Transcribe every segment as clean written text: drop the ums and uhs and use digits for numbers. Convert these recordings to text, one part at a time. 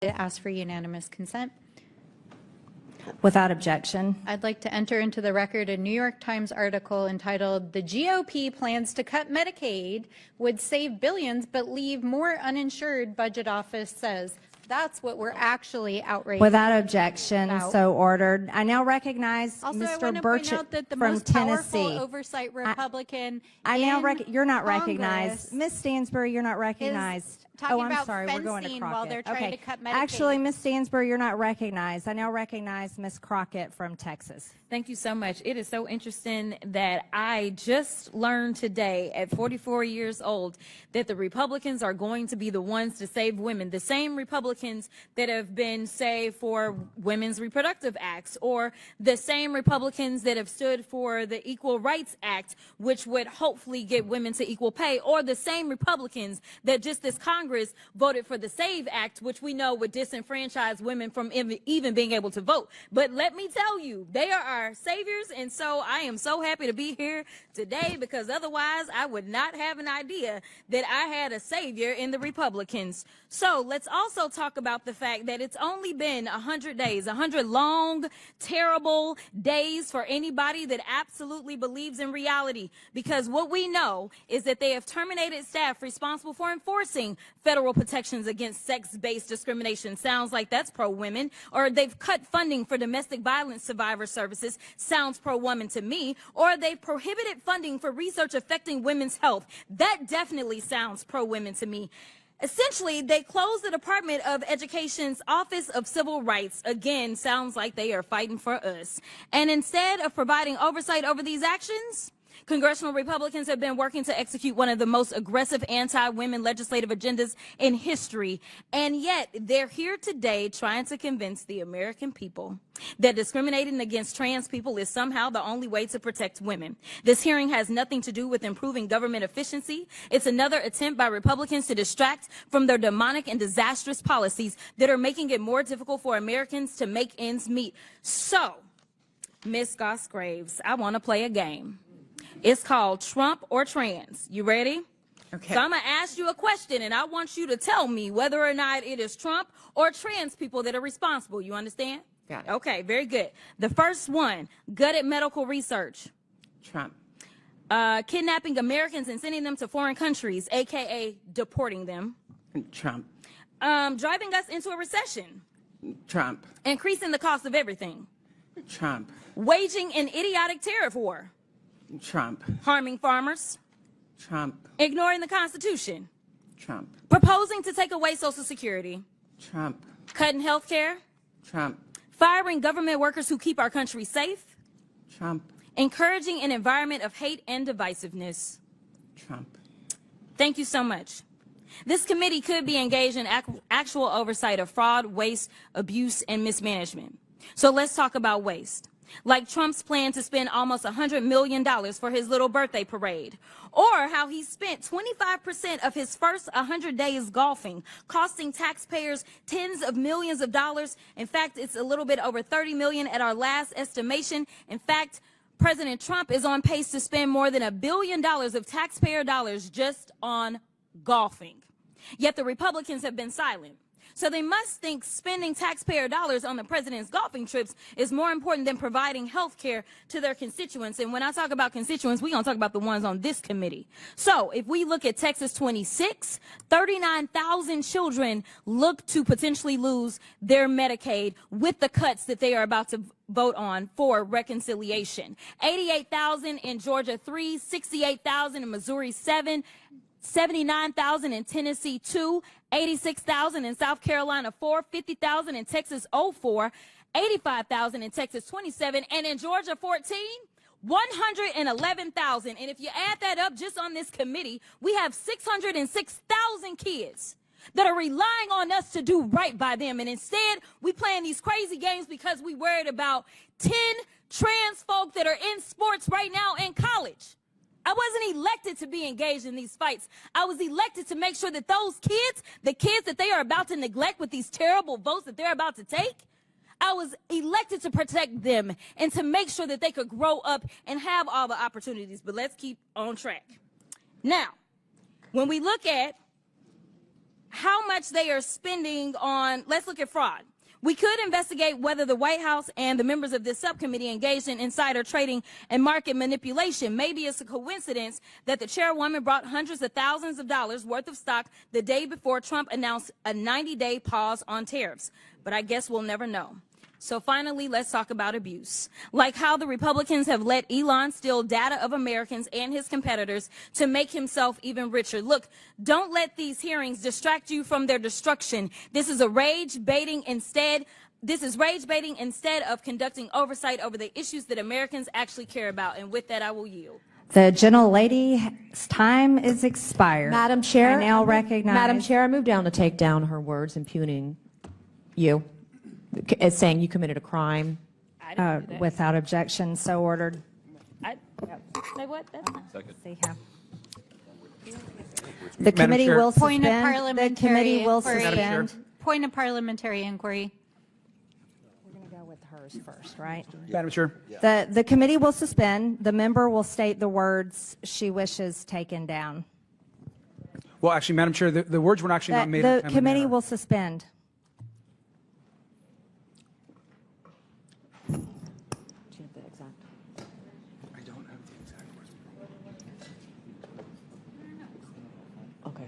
Ask for unanimous consent. Without objection. I'd like to enter into the record a New York Times article entitled, "The GOP plans to cut Medicaid would save billions but leave more uninsured," budget office says. That's what we're actually outraged Without objection, about. So ordered. I now recognize Also, I Mr. want to Burchett point out that the from most Tennessee. powerful oversight Republican You're not Congress recognized. Ms. Stansbury, you're not recognized. talking I'm about sorry, we're going to fencing Crockett. while they're trying to cut Medicaid. Actually, Ms. Stansbury, you're not recognized. I now recognize Ms. Crockett from Texas. Thank you so much. It is so interesting that I just learned today at 44 years old that the Republicans are going to be the ones to save women. The same Republicans that have been, say, for Women's Reproductive Acts, or the same Republicans that have stood for the Equal Rights Act, which would hopefully get women to equal pay, or the same Republicans that just this Congress voted for the SAVE Act, which we know would disenfranchise women from even being able to vote. But let me tell you, they are our saviors, and so I am so happy to be here today, because otherwise I would not have an idea that I had a savior in the Republicans. So let's also talk about the fact that it's only been 100 days, 100 long, terrible days for anybody that absolutely believes in reality, because what we know is that they have terminated staff responsible for enforcing federal protections against sex-based discrimination. Sounds like that's pro-women. Or they've cut funding for domestic violence survivor services. Sounds pro-woman to me. Or they've prohibited funding for research affecting women's health. That definitely sounds pro-women to me. Essentially, they closed the Department of Education's Office of Civil Rights. Again, sounds like they are fighting for us. And instead of providing oversight over these actions, congressional Republicans have been working to execute one of the most aggressive anti-women legislative agendas in history. And yet they're here today trying to convince the American people that discriminating against trans people is somehow the only way to protect women. This hearing has nothing to do with improving government efficiency. It's another attempt by Republicans to distract from their demonic and disastrous policies that are making it more difficult for Americans to make ends meet. So, Ms. Goss-Graves, I want to play a game. It's called Trump or Trans. You ready? Okay. So I'm going to ask you a question, and I want you to tell me whether or not it is Trump or trans people that are responsible. You understand? Got it. Okay, very good. The first one, gutted medical research. Trump. Kidnapping Americans and sending them to foreign countries, a.k.a. deporting them. Trump. Driving us into a recession. Trump. Increasing the cost of everything. Trump. Waging an idiotic tariff war. Trump. Harming farmers. Trump. Ignoring the Constitution. Trump. Proposing to take away Social Security. Trump. Cutting health care. Trump. Firing government workers who keep our country safe. Trump. Encouraging an environment of hate and divisiveness. Trump. Thank you so much. This committee could be engaged in actual oversight of fraud, waste, abuse, and mismanagement. So let's talk about waste. Like Trump's plan to spend almost $100 million for his little birthday parade, or how he spent 25% of his first 100 days golfing, costing taxpayers tens of millions of dollars. In fact, it's a little bit over 30 million at our last estimation. In fact, President Trump is on pace to spend more than $1 billion of taxpayer dollars just on golfing. Yet the Republicans have been silent. So they must think spending taxpayer dollars on the president's golfing trips is more important than providing health care to their constituents. And when I talk about constituents, we're going to talk about the ones on this committee. So if we look at Texas 26, 39,000 children look to potentially lose their Medicaid with the cuts that they are about to vote on for reconciliation. 88,000 in Georgia 3, 68,000 in Missouri 7, 79,000 in Tennessee 2, 86,000 in South Carolina 4, 50,000 in Texas 04, 85,000 in Texas 27, and in Georgia 14, 111,000. And if you add that up just on this committee, we have 606,000 kids that are relying on us to do right by them. And instead, we playing these crazy games because we worried about 10 trans folk that are in sports right now in college. I wasn't elected to be engaged in these fights. I was elected to make sure that those kids, the kids that they are about to neglect with these terrible votes that they're about to take, I was elected to protect them and to make sure that they could grow up and have all the opportunities. But let's keep on track. Now, when we look at how much they are spending on, let's look at fraud. We could investigate whether the White House and the members of this subcommittee engaged in insider trading and market manipulation. Maybe it's a coincidence that the chairwoman brought hundreds of thousands of dollars worth of stock the day before Trump announced a 90-day pause on tariffs. But I guess we'll never know. So finally, let's talk about abuse. Like how the Republicans have let Elon steal data of Americans and his competitors to make himself even richer. Look, don't let these hearings distract you from their destruction. This is rage baiting instead of conducting oversight over the issues that Americans actually care about. And with that, I will yield. The gentlelady's time is expired. Madam Chair, I now recognize. Madam Chair, I move down to take down her words impugning you, as saying you committed a crime. Without objection, so ordered. Say what? That's not. See how. The committee Chair. will Point of suspend. The parliamentary committee will inquiry. suspend. Point of parliamentary inquiry. We're going to go with hers first, right? Madam Chair. The committee will suspend. The member will state the words she wishes taken down. Well, actually, Madam Chair, the words were actually not made. in The time committee and will suspend. I don't have the exact words. Okay.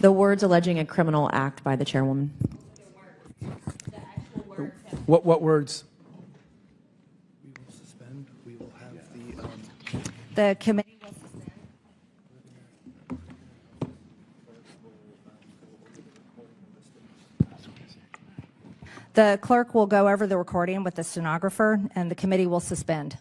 The words alleging a criminal act by the chairwoman. What words? We will suspend. We will have The committee will suspend. The clerk will go over the recording with the stenographer, and the committee will suspend.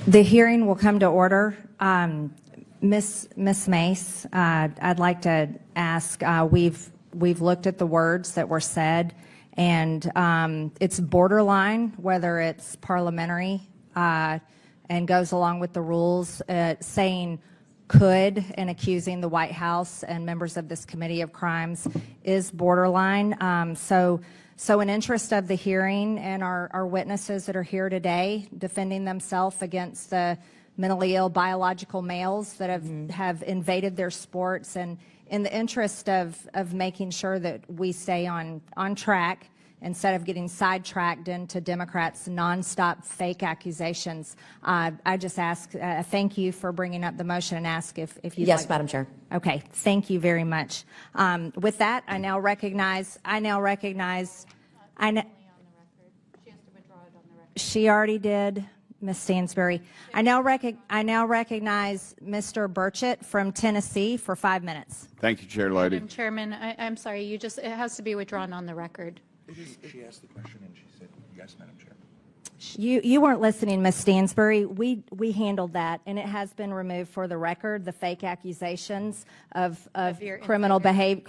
The hearing will come to order. Miss Mace, I'd like to ask, we've looked at the words that were said, and it's borderline whether it's parliamentary and goes along with the rules, saying could and accusing the White House and members of this committee of crimes is borderline. So in interest of the hearing and our witnesses that are here today defending themselves against the mentally ill biological males that have invaded their sports, and in the interest of making sure that we stay on track instead of getting sidetracked into Democrats' nonstop fake accusations, I just ask, thank you for bringing up the motion and ask if you'd Yes, like. Madam Chair. Okay, thank you very much. With that, I now recognize. She already did, Ms. Stansbury. I now recognize Mr. Burchett from Tennessee for 5 minutes. Thank you, Chair Lady. Madam Chairman, I'm sorry, it has to be withdrawn on the record. She asked the question and she said, yes, Madam Chair. You weren't listening, Ms. Stansbury. We handled that, and it has been removed for the record. The fake accusations of your criminal behavior.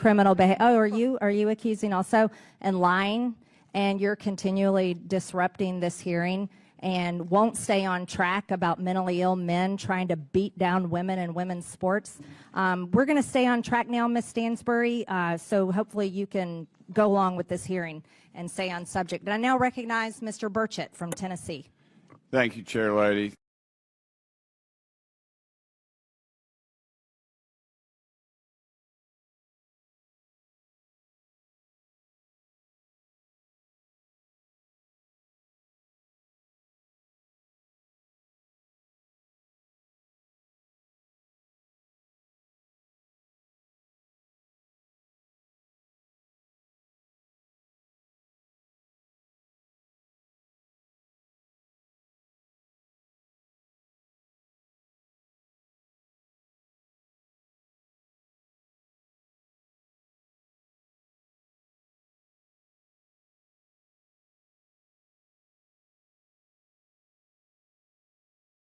Oh, are you accusing also and lying? And you're continually disrupting this hearing and won't stay on track about mentally ill men trying to beat down women in women's sports. We're going to stay on track now, Ms. Stansbury, so hopefully you can go along with this hearing and stay on subject. And I now recognize Mr. Burchett from Tennessee. Thank you, Chair Lady.